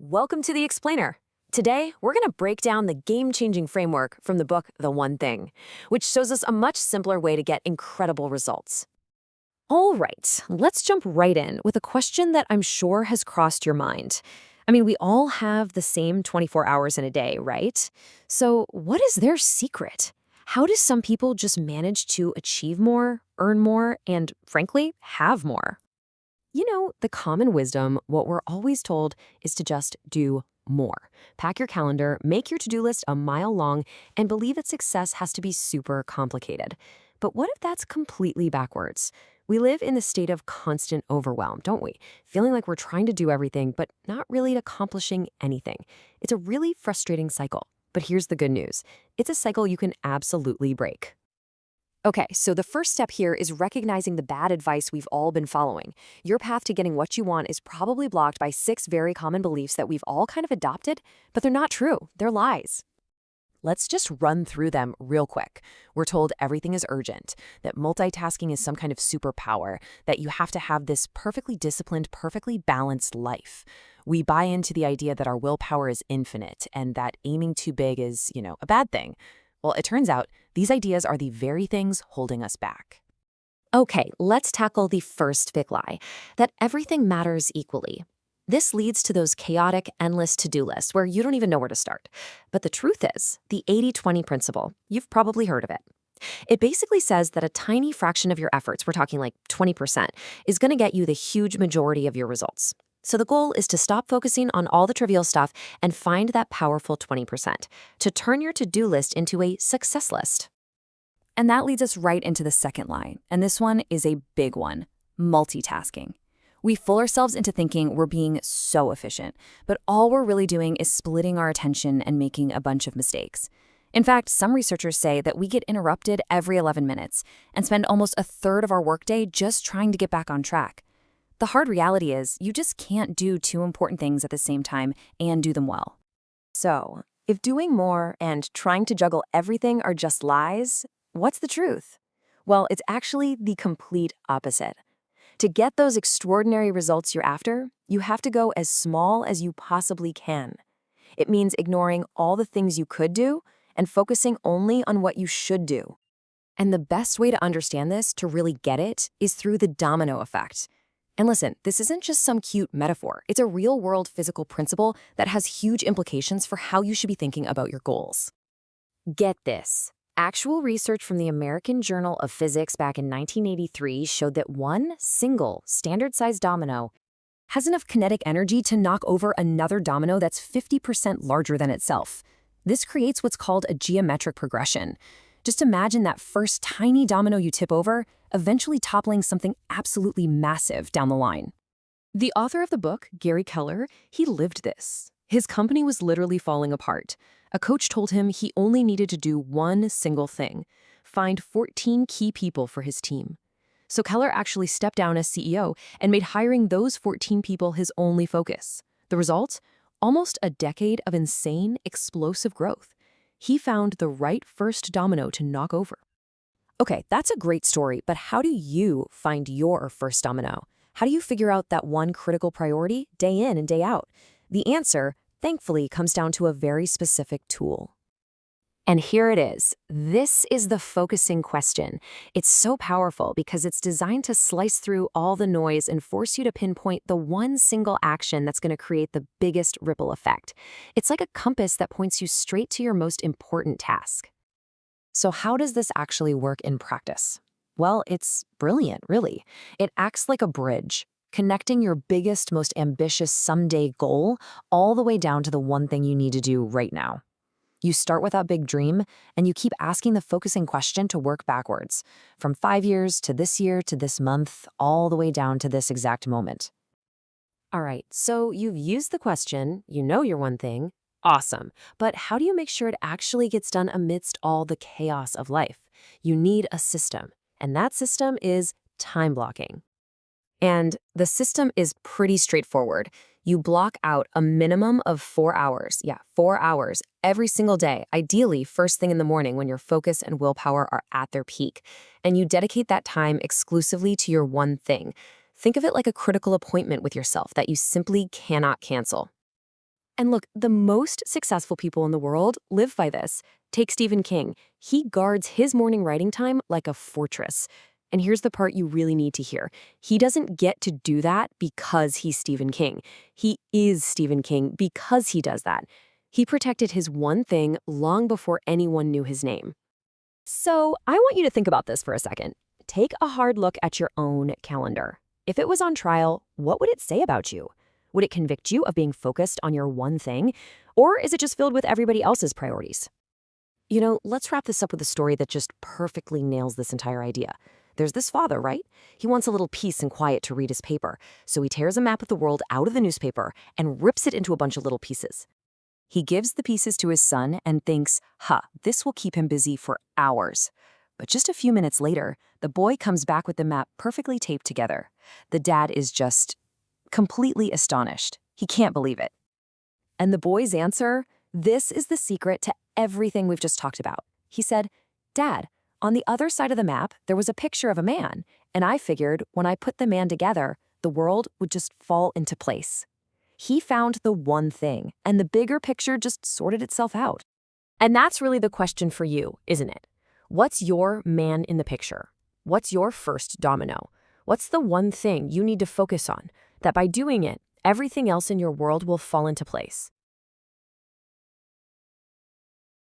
Welcome to the Explainer. Today, we're going to break down the game-changing framework from the book The One Thing, which shows us a much simpler way to get incredible results. All right, let's jump right in with a question that I'm sure has crossed your mind. We all have the same 24 hours in a day, right? So what is their secret? How do some people just manage to achieve more, earn more, and frankly, have more? The common wisdom, what we're always told, is to just do more. Pack your calendar, make your to-do list a mile long, and believe that success has to be super complicated. But what if that's completely backwards? We live in the state of constant overwhelm, don't we? Feeling like we're trying to do everything, but not really accomplishing anything. It's a really frustrating cycle. But here's the good news. It's a cycle you can absolutely break. Okay, so the first step here is recognizing the bad advice we've all been following. Your path to getting what you want is probably blocked by 6 very common beliefs that we've all kind of adopted, but they're not true. They're lies. Let's just run through them real quick. We're told everything is urgent, that multitasking is some kind of superpower, that you have to have this perfectly disciplined, perfectly balanced life. We buy into the idea that our willpower is infinite and that aiming too big is, a bad thing. Well, it turns out these ideas are the very things holding us back. Okay, let's tackle the first big lie, that everything matters equally. This leads to those chaotic, endless to-do lists where you don't even know where to start. But the truth is, the 80-20 principle, you've probably heard of it. It basically says that a tiny fraction of your efforts, we're talking like 20%, is going to get you the huge majority of your results. So the goal is to stop focusing on all the trivial stuff and find that powerful 20%, to turn your to-do list into a success list. And that leads us right into the second line, and this one is a big one: multitasking. We fool ourselves into thinking we're being so efficient, but all we're really doing is splitting our attention and making a bunch of mistakes. In fact, some researchers say that we get interrupted every 11 minutes and spend almost a third of our workday just trying to get back on track. The hard reality is you just can't do two important things at the same time and do them well. So, if doing more and trying to juggle everything are just lies, what's the truth? Well, it's actually the complete opposite. To get those extraordinary results you're after, you have to go as small as you possibly can. It means ignoring all the things you could do and focusing only on what you should do. And the best way to understand this, to really get it, is through the domino effect. And listen, this isn't just some cute metaphor. It's a real-world physical principle that has huge implications for how you should be thinking about your goals. Get this. Actual research from the American Journal of Physics back in 1983 showed that one single standard-sized domino has enough kinetic energy to knock over another domino that's 50% larger than itself. This creates what's called a geometric progression. Just imagine that first tiny domino you tip over, eventually toppling something absolutely massive down the line. The author of the book, Gary Keller, he lived this. His company was literally falling apart. A coach told him he only needed to do one single thing: find 14 key people for his team. So Keller actually stepped down as CEO and made hiring those 14 people his only focus. The result? Almost a decade of insane, explosive growth. He found the right first domino to knock over. Okay, that's a great story, but how do you find your first domino? How do you figure out that one critical priority day in and day out? The answer, thankfully, comes down to a very specific tool. And here it is. This is the focusing question. It's so powerful because it's designed to slice through all the noise and force you to pinpoint the one single action that's going to create the biggest ripple effect. It's like a compass that points you straight to your most important task. So how does this actually work in practice? Well, it's brilliant, really. It acts like a bridge, connecting your biggest, most ambitious someday goal all the way down to the one thing you need to do right now. You start with that big dream, and you keep asking the focusing question to work backwards, from 5 years to this year to this month, all the way down to this exact moment. All right, so you've used the question, you know your one thing. Awesome. But how do you make sure it actually gets done amidst all the chaos of life? You need a system, and that system is time blocking. And the system is pretty straightforward. You block out a minimum of 4 hours. 4 hours every single day, ideally first thing in the morning when your focus and willpower are at their peak. And you dedicate that time exclusively to your one thing. Think of it like a critical appointment with yourself that you simply cannot cancel. And look, the most successful people in the world live by this. Take Stephen King. He guards his morning writing time like a fortress. And here's the part you really need to hear. He doesn't get to do that because he's Stephen King. He is Stephen King because he does that. He protected his one thing long before anyone knew his name. So I want you to think about this for a second. Take a hard look at your own calendar. If it was on trial, what would it say about you? Would it convict you of being focused on your one thing? Or is it just filled with everybody else's priorities? Let's wrap this up with a story that just perfectly nails this entire idea. There's this father, right? He wants a little peace and quiet to read his paper, so he tears a map of the world out of the newspaper and rips it into a bunch of little pieces. He gives the pieces to his son and thinks, this will keep him busy for hours. But just a few minutes later, the boy comes back with the map perfectly taped together. The dad is just completely astonished. He can't believe it. And the boy's answer, this is the secret to everything we've just talked about. He said, "Dad, on the other side of the map, there was a picture of a man, and I figured when I put the man together, the world would just fall into place." He found the one thing, and the bigger picture just sorted itself out. And that's really the question for you, isn't it? What's your man in the picture? What's your first domino? What's the one thing you need to focus on, that by doing it, everything else in your world will fall into place?